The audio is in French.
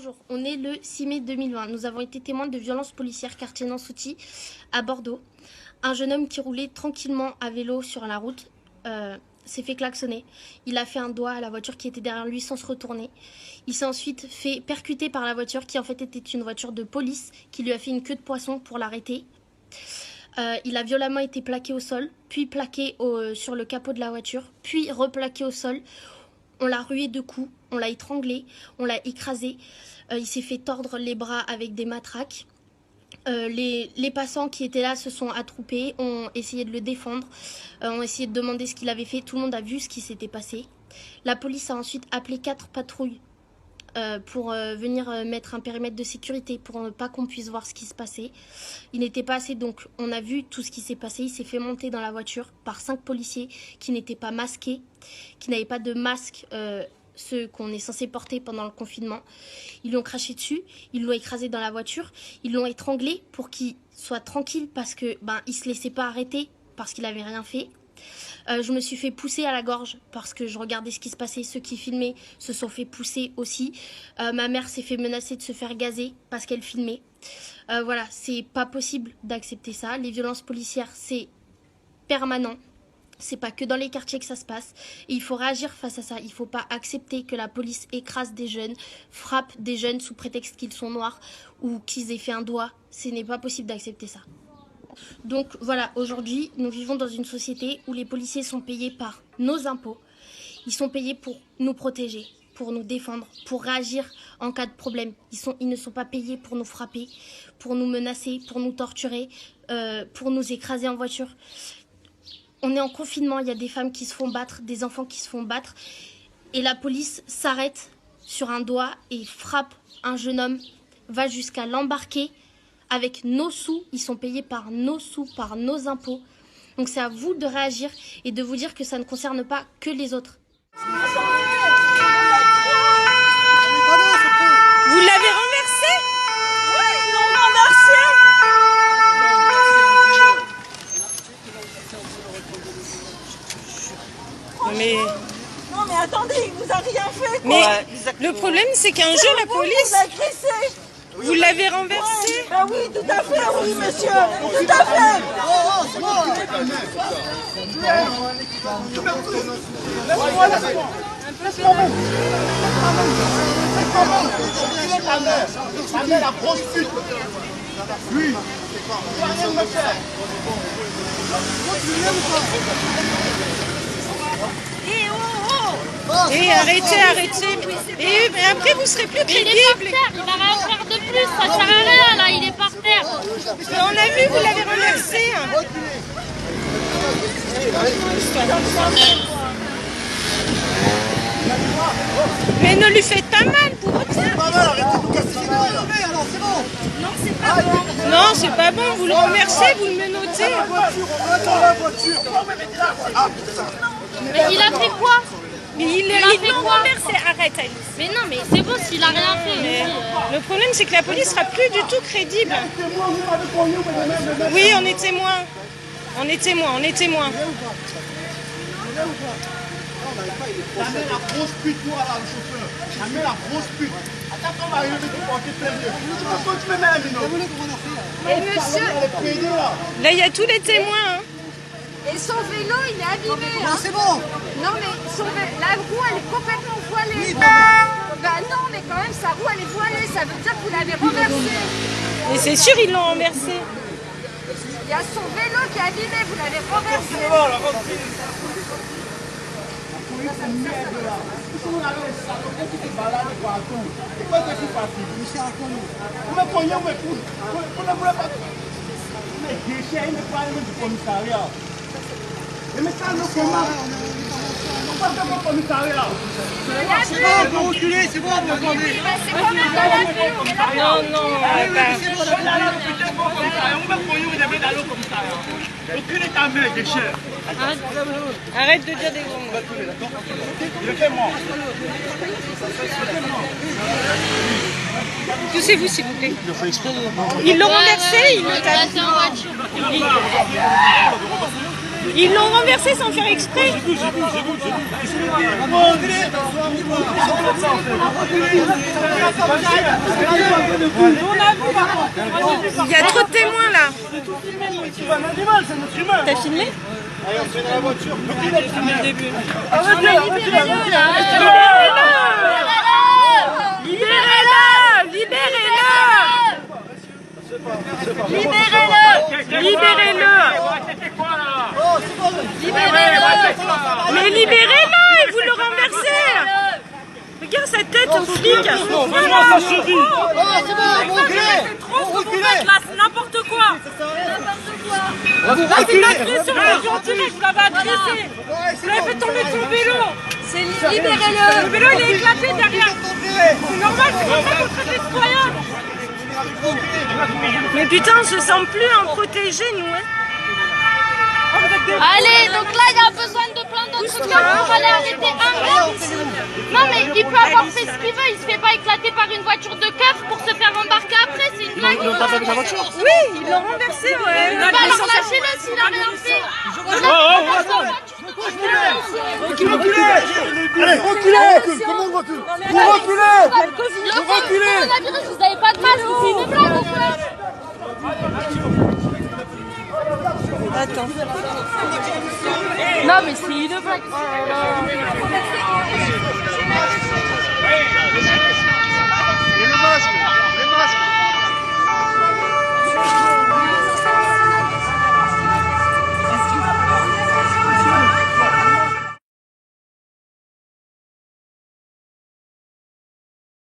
Bonjour, on est le 6 mai 2020. Nous avons été témoins de violences policières quartier Nansouty à Bordeaux. Un jeune homme qui roulait tranquillement à vélo sur la route s'est fait klaxonner. Il a fait un doigt à la voiture qui était derrière lui sans se retourner. Il s'est ensuite fait percuter par la voiture qui en fait était une voiture de police qui lui a fait une queue de poisson pour l'arrêter. Il a violemment été plaqué au sol, puis plaqué sur le capot de la voiture, puis replaqué au sol. On l'a rué de coups, on l'a étranglé, on l'a écrasé. Il s'est fait tordre les bras avec des matraques. Les passants qui étaient là se sont attroupés, ont essayé de le défendre, ont essayé de demander ce qu'il avait fait. Tout le monde a vu ce qui s'était passé. La police a ensuite appelé 4 patrouilles pour venir mettre un périmètre de sécurité pour ne pas qu'on puisse voir ce qui se passait. Il n'était pas assez, donc on a vu tout ce qui s'est passé. Il s'est fait monter dans la voiture par 5 policiers qui n'étaient pas masqués, qui n'avaient pas de masque, ceux qu'on est censé porter pendant le confinement. Ils lui ont craché dessus, ils l'ont écrasé dans la voiture, ils l'ont étranglé pour qu'il soit tranquille parce que il se laissait pas arrêter parce qu'il avait rien fait. Je me suis fait pousser à la gorge parce que je regardais ce qui se passait. Ceux qui filmaient se sont fait pousser aussi. Ma mère s'est fait menacer de se faire gazer parce qu'elle filmait. Voilà, c'est pas possible d'accepter ça. Les violences policières, c'est permanent. C'est pas que dans les quartiers que ça se passe. Et il faut réagir face à ça. Il faut pas accepter que la police écrase des jeunes, frappe des jeunes sous prétexte qu'ils sont noirs ou qu'ils aient fait un doigt. Ce n'est pas possible d'accepter ça. Donc voilà, aujourd'hui, nous vivons dans une société où les policiers sont payés par nos impôts. Ils sont payés pour nous protéger, pour nous défendre, pour réagir en cas de problème. Ils ne sont pas payés pour nous frapper, pour nous menacer, pour nous torturer, pour nous écraser en voiture. On est en confinement, il y a des femmes qui se font battre, des enfants qui se font battre. Et la police s'arrête sur un doigt et frappe un jeune homme, va jusqu'à l'embarquer. Avec nos sous, ils sont payés par nos sous, par nos impôts. Donc c'est à vous de réagir et de vous dire que ça ne concerne pas que les autres. Vous l'avez renversé? Oui, ils l'ont renversé. Mais... Non mais attendez, il vous a rien fait quoi. Mais le problème c'est qu'un jour la police... vous agressé. Vous l'avez renversé? Ah oui, tout à fait, oui monsieur, tout à fait. Ta mère, la grosse pute. Lui, tu vas rien me faire. Et arrêtez. Et mais après vous serez plus crédible. Il va rien faire de plus, ça sert à rien là, il est par terre. Mais on l'a vu, vous l'avez renversé. Mais ne lui faites pas mal pour autant. C'est pas mal, arrêtez de nous casser les couilles là. Alors c'est bon. Non, c'est pas bon, vous le renversez, vous le menottez. La voiture, on va dans la voiture. Ah putain. Mais il a fait quoi? Mais ils l'ont renversé. Arrête Alice. Mais non, mais c'est bon s'il a rien fait. Le problème c'est que la police sera plus du tout crédible. Oui, on est témoins. On est témoins. La mère, la grosse pute, toi là, le chauffeur. La mère, la grosse pute. Attends, on va arriver de porter plainte. Pourquoi tu me mets un minot? Et monsieur, Elle est pédée là. là il y a tous les témoins. Et son vélo, il est abîmé. Non, c'est bon. Non, mais la roue, elle est complètement voilée. Oui, Non, mais quand même, sa roue, elle est voilée. Ça veut dire que vous l'avez renversée. Et c'est sûr, ils l'ont renversé. Il y a son vélo qui est abîmé. Vous l'avez renversé. Mais ça, non, comment? On va faire mon commissariat. C'est bon, on peut reculer, c'est bon, on peut reculer. C'est quand même dans la vue. Non, on va pas. Reculez ta mère, déchet. Arrête de dire des gros mots. Il est fait mort. Poussez-vous s'il vous plaît. Ils l'ont renversé, ils l'ont Il a été en voiture. Ils l'ont renversé sans faire exprès. Il y a trop de témoins là. C'est un animal, c'est notre humain. T'as filmé? Allez, on se met dans la voiture. Libérez-le! Libérez-le! Libérez-le! Libérez-le! Mais libérez-le! Vous le renversez! Regarde sa tête au flic! Vraiment, ça cheville. C'est n'importe quoi! Là, c'est une agression, vous l'avez agressé! Vous l'avez fait tomber de son vélo! Libérez-le! Le vélo, il est éclaté derrière! C'est normal, c'est comme ça qu'on traite les citoyens! Mais putain, on se sent plus en protégé, nous, hein. Allez, donc là, il y a besoin de plein d'autres cas pour aller arrêter un gars. Non, mais il peut avoir fait ce qu'il veut. Il se fait pas éclater par une voiture de keuf pour se faire embarquer après. C'est une blague. Ils l'ont pas fait avec la voiture. Oui, ils l'ont renversé, ouais. Bah alors lâchez-le s'il a rien fait. Allez, reculez. Comment on recule? Vous reculez. Vous reculez. Vous avez pas de masque, c'est une blague ou quoi? Attends. Non, mais c'est une blague. Et le masque.